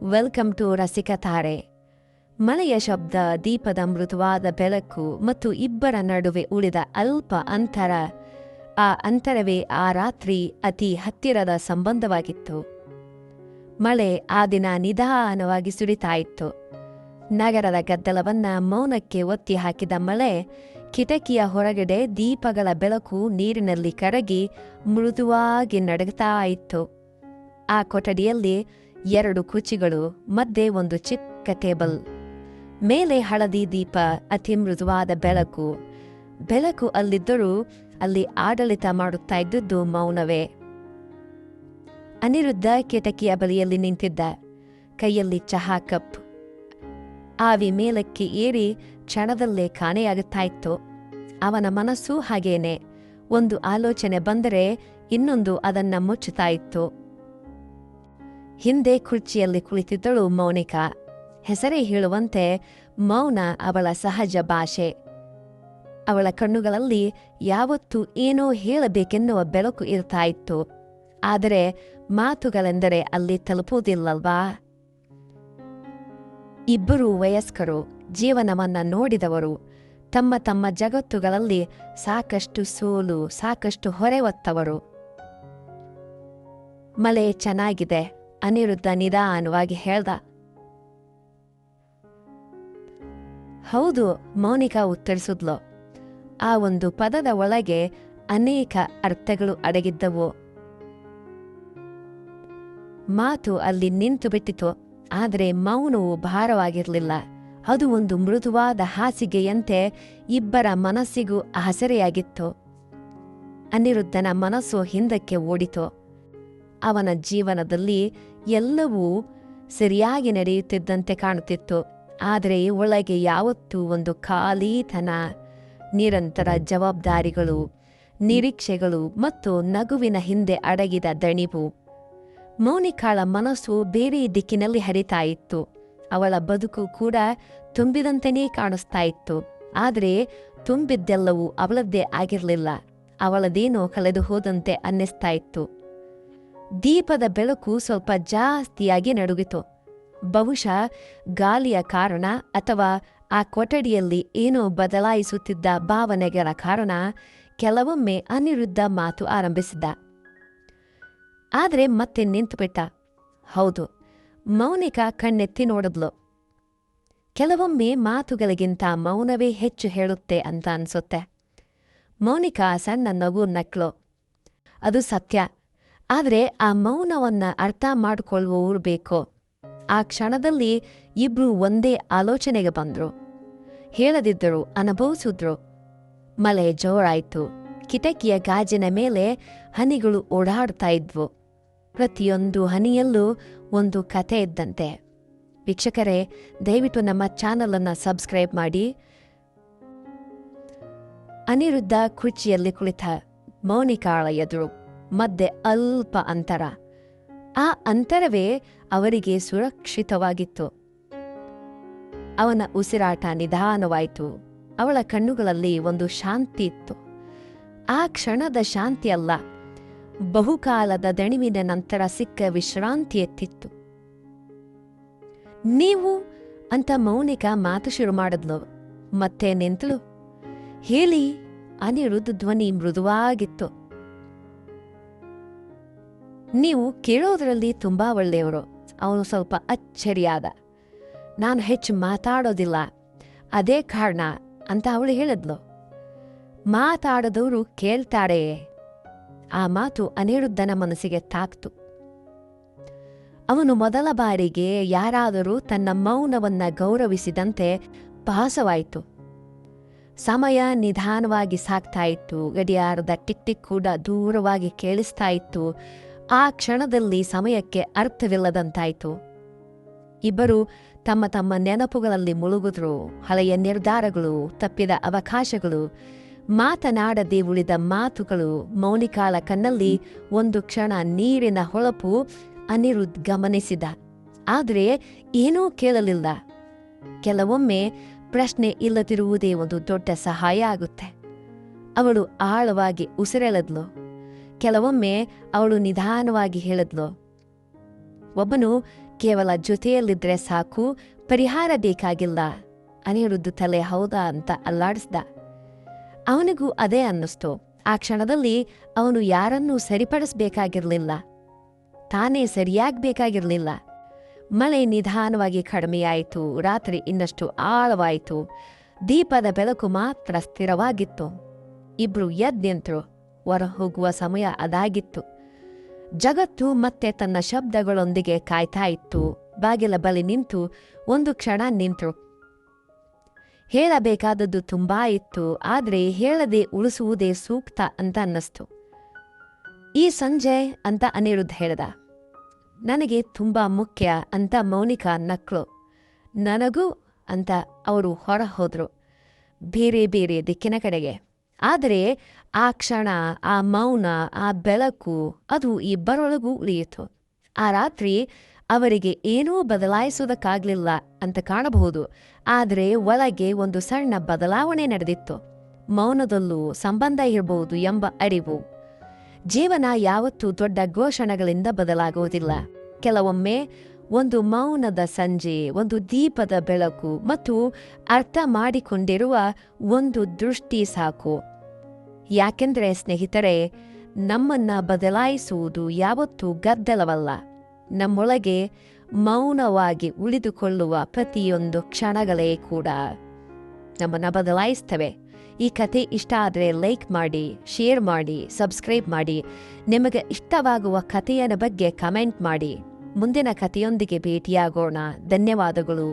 Welcome to ರಸಿಕತಾರೆ. ಮಳೆಯ ಶಬ್ದ, ದೀಪದ ಮೃದುವಾದ ಬೆಳಕು ಮತ್ತು ಇಬ್ಬರ ನಡುವೆ ಉಳಿದ ಅಲ್ಪ ಅಂತರ. ಆ ಅಂತರವೇ ಆ ರಾತ್ರಿ ಅತಿ ಹತ್ತಿರದ ಸಂಬಂಧವಾಗಿತ್ತು. ಮಳೆ ಆ ದಿನ ನಿಧಾನವಾಗಿ ಸುರಿತಾಯಿತ್ತು. ನಗರದ ಗದ್ದಲವನ್ನ ಮೌನಕ್ಕೆ ಒತ್ತಿ ಹಾಕಿದ ಮಳೆ ಕಿಟಕಿಯ ಹೊರಗಡೆ ದೀಪಗಳ ಬೆಳಕು ನೀರಿನಲ್ಲಿ ಕರಗಿ ಮೃದುವಾಗಿ ನಡುಗ್ತಾ ಇತ್ತು. ಆ ಕೊಠಡಿಯಲ್ಲಿ 2 ಕುರ್ಚಿಗಳು, ಮಧ್ಯೆ ಒಂದು ಚಿಕ್ಕ ಟೇಬಲ್, ಮೇಲೆ ಹಳದಿ ದೀಪ, ಅತಿ ಮೃದುವಾದ ಬೆಳಕು ಅಲ್ಲಿದ್ದರೂ ಅಲ್ಲಿ ಆಡಳಿತ ಮಾಡುತ್ತಾ ಇದ್ದದ್ದು ಮೌನವೇ. ಅನಿರುದ್ಧ ಕಿಟಕಿಯ ಬಳಿಯಲ್ಲಿ ನಿಂತಿದ್ದ, ಕೈಯಲ್ಲಿ ಚಹಾ ಕಪ್. ಆವಿ ಮೇಲಕ್ಕೆ ಏರಿ ಕ್ಷಣದಲ್ಲೇ ಕಾಣೆಯಾಗುತ್ತಾ ಇತ್ತು. ಅವನ ಮನಸ್ಸು ಹಾಗೇನೆ, ಒಂದು ಆಲೋಚನೆ ಬಂದರೆ ಇನ್ನೊಂದು ಅದನ್ನ ಮುಚ್ಚುತ್ತಾ ಇತ್ತು. ಹಿಂದೆ ಕುರ್ಚಿಯಲ್ಲಿ ಕುಳಿತಿದ್ದಳು ಮೌನಿಕಾ. ಹೆಸರೇ ಹೇಳುವಂತೆ ಮೌನ ಅವಳ ಸಹಜ ಭಾಷೆ. ಅವಳ ಕಣ್ಣುಗಳಲ್ಲಿ ಯಾವತ್ತೂ ಏನೋ ಹೇಳಬೇಕೆನ್ನುವ ಬೆಳಕು ಇರ್ತಾ ಇತ್ತು. ಆದರೆ ಮಾತುಗಳೆಂದರೆ ಅಲ್ಲಿ ತಲುಪುವುದಿಲ್ಲಲ್ವಾ? ಇಬ್ಬರೂ ವಯಸ್ಕರು, ಜೀವನವನ್ನ ನೋಡಿದವರು, ತಮ್ಮ ತಮ್ಮ ಜಗತ್ತುಗಳಲ್ಲಿ ಸಾಕಷ್ಟು ಸೋಲು, ಸಾಕಷ್ಟು ಹೊರೆ ಹೊತ್ತವರು. ಮಳೆ ಚೆನ್ನಾಗಿದೆ, ಅನಿರುದ್ಧ ನಿಧಾನವಾಗಿ ಹೇಳ್ದ. ಹೌದು, ಮೌನಿಕಾ ಉತ್ತರಿಸಿದ್ಲು. ಆ ಒಂದು ಪದದ ಒಳಗೆ ಅನೇಕ ಅರ್ಥಗಳು ಅಡಗಿದ್ದವು. ಮಾತು ಅಲ್ಲಿ ನಿಂತು ಬಿಟ್ಟಿತು, ಆದರೆ ಮೌನವು ಭಾರವಾಗಿರಲಿಲ್ಲ. ಅದು ಒಂದು ಮೃದುವಾದ ಹಾಸಿಗೆಯಂತೆ ಇಬ್ಬರ ಮನಸ್ಸಿಗೂ ಹಸರೆಯಾಗಿತ್ತು. ಅನಿರುದ್ಧನ ಮನಸ್ಸು ಹಿಂದಕ್ಕೆ ಓಡಿತು. ಅವನ ಜೀವನದಲ್ಲಿ ಎಲ್ಲವೂ ಸರಿಯಾಗಿ ನಡೆಯುತ್ತಿದ್ದಂತೆ ಕಾಣುತ್ತಿತ್ತು. ಆದರೆ ಒಳಗೆ ಯಾವತ್ತೂ ಒಂದು ಖಾಲಿತನ, ನಿರಂತರ ಜವಾಬ್ದಾರಿಗಳು, ನಿರೀಕ್ಷೆಗಳು ಮತ್ತು ನಗುವಿನ ಹಿಂದೆ ಅಡಗಿದ ದಣಿವು. ಮೌನಿಕಾಳ ಮನಸ್ಸು ಬೇರೆ ದಿಕ್ಕಿನಲ್ಲಿ ಹರಿತಾ ಇತ್ತು. ಅವಳ ಬದುಕು ಕೂಡ ತುಂಬಿದಂತೆಯೇ ಕಾಣಿಸ್ತಾ ಇತ್ತು. ಆದರೆ ತುಂಬಿದ್ದೆಲ್ಲವೂ ಅವಳದ್ದೇ ಆಗಿರಲಿಲ್ಲ. ಅವಳದೇನೋ ಕಳೆದು ಹೋದಂತೆ ಅನ್ನಿಸ್ತಾ ಇತ್ತು. ದೀಪದ ಬೆಳಕು ಸ್ವಲ್ಪ ಜಾಸ್ತಿಯಾಗಿ ನಡುಗಿತು. ಬಹುಶಃ ಗಾಳಿಯ ಕಾರಣ ಅಥವಾ ಆ ಕೊಠಡಿಯಲ್ಲಿ ಏನೋ ಬದಲಾಯಿಸುತ್ತಿದ್ದ ಭಾವನೆಗಳ ಕಾರಣ. ಕೆಲವೊಮ್ಮೆ ಅನಿರುದ್ಧ ಮಾತು ಆರಂಭಿಸಿದ, ಆದರೆ ಮತ್ತೆ ನಿಂತುಬಿಟ್ಟ. ಹೌದು, ಮೌನಿಕಾ ಕಣ್ಣೆತ್ತಿ ನೋಡಿದ್ಲು. ಕೆಲವೊಮ್ಮೆ ಮಾತುಗಳಿಗಿಂತ ಮೌನವೇ ಹೆಚ್ಚು ಹೇಳುತ್ತೆ ಅಂತ ಅನ್ಸುತ್ತೆ. ಮೌನಿಕಾ ಸಣ್ಣ ನಗು ನಕ್ಳು. ಅದು ಸತ್ಯ. ಆದರೆ ಆ ಮೌನವನ್ನ ಅರ್ಥ ಮಾಡಿಕೊಳ್ಳುವವರು ಬೇಕು. ಆ ಕ್ಷಣದಲ್ಲಿ ಇಬ್ರು ಒಂದೇ ಆಲೋಚನೆಗೆ ಬಂದ್ರು. ಹೇಳದಿದ್ದರು, ಅನುಭವಿಸಿದ್ರು. ಮಳೆ ಜೋರಾಯ್ತು. ಕಿಟಕಿಯ ಗಾಜಿನ ಮೇಲೆ ಹನಿಗಳು ಓಡಾಡ್ತಾ ಇದ್ವು. ಪ್ರತಿಯೊಂದು ಹನಿಯಲ್ಲೂ ಒಂದು ಕಥೆ ಇದ್ದಂತೆ. ವೀಕ್ಷಕರೇ, ದಯವಿಟ್ಟು ನಮ್ಮ ಚಾನಲನ್ನು ಸಬ್ಸ್ಕ್ರೈಬ್ ಮಾಡಿ. ಅನಿರುದ್ಧ ಕುರ್ಚಿಯಲ್ಲಿ ಕುಳಿತ, ಮೌನಿಕಾಳ ಎದುರು, ಮಧ್ಯೆ ಅಲ್ಪ ಅಂತರ. ಆ ಅಂತರವೇ ಅವರಿಗೆ ಸುರಕ್ಷಿತವಾಗಿತ್ತು. ಅವನ ಉಸಿರಾಟ ನಿಧಾನವಾಯಿತು. ಅವಳ ಕಣ್ಣುಗಳಲ್ಲಿ ಒಂದು ಶಾಂತಿ ಇತ್ತು. ಆ ಕ್ಷಣದ ಶಾಂತಿ ಅಲ್ಲ, ಬಹುಕಾಲದ ದಣಿವಿನ ನಂತರ ಸಿಕ್ಕ ವಿಶ್ರಾಂತಿ ಎತ್ತಿತ್ತು. ನೀವು ಅಂತ ಮೌನಿಕಾ ಮಾತು ಶುರು ಮಾಡಿದ್ಲು. ಮತ್ತೆ ನಿಂತಳು. ಹೇಳಿ. ಅನಿರುದ್ಧ ಧ್ವನಿ ಮೃದುವಾಗಿತ್ತು. ನೀವು ಕೇಳೋದ್ರಲ್ಲಿ ತುಂಬಾ ಒಳ್ಳೆಯವರು. ಅವನು ಸ್ವಲ್ಪ ಅಚ್ಚರಿಯಾದ. ನಾನು ಹೆಚ್ಚು ಮಾತಾಡೋದಿಲ್ಲ, ಅದೇ ಕಾರಣ ಅಂತ ಅವಳು ಹೇಳಿದ್ಲು. ಮಾತಾಡದವರು ಕೇಳ್ತಾರೆ. ಆ ಮಾತು ಅನಿರುದ್ಧನ ಮನಸ್ಸಿಗೆ ತಾಕ್ತು. ಅವನು ಮೊದಲ ಬಾರಿಗೆ ಯಾರಾದರೂ ತನ್ನ ಮೌನವನ್ನ ಗೌರವಿಸಿದಂತೆ ಭಾಸವಾಯಿತು. ಸಮಯ ನಿಧಾನವಾಗಿ ಸಾಗ್ತಾ ಇತ್ತು. ಗಡಿಯಾರದ ಟಿಕ್ ಟಿಕ್ ಕೂಡ ದೂರವಾಗಿ ಕೇಳಿಸ್ತಾ ಇತ್ತು. ಆ ಕ್ಷಣದಲ್ಲಿ ಸಮಯಕ್ಕೆ ಅರ್ಥವಿಲ್ಲದಂತಾಯಿತು. ಇಬ್ಬರು ತಮ್ಮ ತಮ್ಮ ನೆನಪುಗಳಲ್ಲಿ ಮುಳುಗಿದ್ರು. ಹಳೆಯ ನಿರ್ಧಾರಗಳು, ತಪ್ಪಿದ ಅವಕಾಶಗಳು, ಮಾತನಾಡದೆ ಉಳಿದ ಮಾತುಗಳು. ಮೌನಿಕಾಳ ಕಣ್ಣಲ್ಲಿ ಒಂದು ಕ್ಷಣ ನೀರಿನ ಹೊಳಪು ಅನಿರುದ್ಧ ಗಮನಿಸಿದ. ಆದರೆ ಏನೂ ಕೇಳಲಿಲ್ಲ. ಕೆಲವೊಮ್ಮೆ ಪ್ರಶ್ನೆ ಇಲ್ಲದಿರುವುದೇ ಒಂದು ದೊಡ್ಡ ಸಹಾಯ ಆಗುತ್ತೆ. ಅವಳು ಆಳವಾಗಿ ಉಸಿರೆಳೆದ್ಲು. ಕೆಲವೊಮ್ಮೆ ಅವಳು ನಿಧಾನವಾಗಿ ಹೇಳಿದ್ಲು, ಒಬ್ಬನು ಕೇವಲ ಜೊತೆಯಲ್ಲಿದ್ರೆ ಸಾಕು, ಪರಿಹಾರ ಬೇಕಾಗಿಲ್ಲ. ಅನಿರುದ್ಧ ತಲೆ ಹೌದಾ ಅಂತ ಅಲ್ಲಾಡಿಸ್ದ. ಅವನಿಗೂ ಅದೇ ಅನ್ನಿಸ್ತು. ಆ ಕ್ಷಣದಲ್ಲಿ ಅವನು ಯಾರನ್ನೂ ಸರಿಪಡಿಸ್ಬೇಕಾಗಿರ್ಲಿಲ್ಲ, ತಾನೇ ಸರಿಯಾಗಬೇಕಾಗಿರ್ಲಿಲ್ಲ. ಮಳೆ ನಿಧಾನವಾಗಿ ಕಡಿಮೆಯಾಯಿತು. ರಾತ್ರಿ ಇನ್ನಷ್ಟು ಆಳವಾಯಿತು. ದೀಪದ ಬೆಳಕು ಮಾತ್ರ ಸ್ಥಿರವಾಗಿತ್ತು. ಇಬ್ರು ಎದ್ದು ನಿಂತರು. ಹೊರ ಹೋಗುವ ಸಮಯ ಅದಾಗಿತ್ತು. ಜಗತ್ತು ಮತ್ತೆ ತನ್ನ ಶಬ್ದಗಳೊಂದಿಗೆ ಕಾಯ್ತಾ ಇತ್ತು. ಬಾಗಿಲ ಬಳಿ ನಿಂತು ಒಂದು ಕ್ಷಣ ನಿಂತರು. ಹೇಳಬೇಕಾದದ್ದು ತುಂಬಾ ಇತ್ತು, ಆದರೆ ಹೇಳದೆ ಉಳಿಸುವುದೇ ಸೂಕ್ತ ಅಂತ ಅನ್ನಿಸ್ತು. ಈ ಸಂಜೆ ಅಂತ ಅನಿರುದ್ಧ ಹೇಳ್ದ. ನನಗೆ ತುಂಬಾ ಮುಖ್ಯ ಅಂತ ಮೌನಿಕಾ ನಕ್ಳು. ನನಗೂ ಅಂತ ಅವರು ಹೊರ ಹೋದ್ರು, ಬೇರೆ ಬೇರೆ ದಿಕ್ಕಿನ ಕಡೆಗೆ. ಆದರೆ ಆ ಕ್ಷಣ, ಆ ಮೌನ, ಆ ಬೆಳಕು, ಅದು ಇಬ್ಬರೊಳಗೂ ಉಳಿಯಿತು. ಆ ರಾತ್ರಿ ಅವರಿಗೆ ಏನೂ ಬದಲಾಯಿಸೋದಕ್ಕಾಗಲಿಲ್ಲ ಅಂತ ಕಾಣಬಹುದು, ಆದರೆ ಒಳಗೆ ಒಂದು ಸಣ್ಣ ಬದಲಾವಣೆ ನಡೆದಿತ್ತು. ಮೌನದಲ್ಲೂ ಸಂಬಂಧ ಇರಬಹುದು ಎಂಬ ಅರಿವು. ಜೀವನ ಯಾವತ್ತೂ ದೊಡ್ಡ ಘೋಷಣೆಗಳಿಂದ ಬದಲಾಗುವುದಿಲ್ಲ. ಕೆಲವೊಮ್ಮೆ ಒಂದು ಮೌನದ ಸಂಜೆ, ಒಂದು ದೀಪದ ಬೆಳಕು ಮತ್ತು ಅರ್ಥ ಮಾಡಿಕೊಂಡಿರುವ ಒಂದು ದೃಷ್ಟಿ ಸಾಕು. ಯಾಕೆಂದರೆ ಸ್ನೇಹಿತರೆ, ನಮ್ಮನ್ನ ಬದಲಾಯಿಸುವುದು ಯಾವತ್ತೂ ಗದ್ದಲವಲ್ಲ, ನಮ್ಮೊಳಗೆ ಮೌನವಾಗಿ ಉಳಿದುಕೊಳ್ಳುವ ಪ್ರತಿಯೊಂದು ಕ್ಷಣಗಳೇ ಕೂಡ ನಮ್ಮನ್ನು ಬದಲಾಯಿಸ್ತವೆ. ಈ ಕಥೆ ಇಷ್ಟ ಆದರೆ ಲೈಕ್ ಮಾಡಿ, ಶೇರ್ ಮಾಡಿ, ಸಬ್ಸ್ಕ್ರೈಬ್ ಮಾಡಿ. ನಿಮಗೆ ಇಷ್ಟವಾಗುವ ಕಥೆಯ ಬಗ್ಗೆ ಕಮೆಂಟ್ ಮಾಡಿ. ಮುಂದಿನ ಕಥೆಯೊಂದಿಗೆ ಭೇಟಿಯಾಗೋಣ. ಧನ್ಯವಾದಗಳು.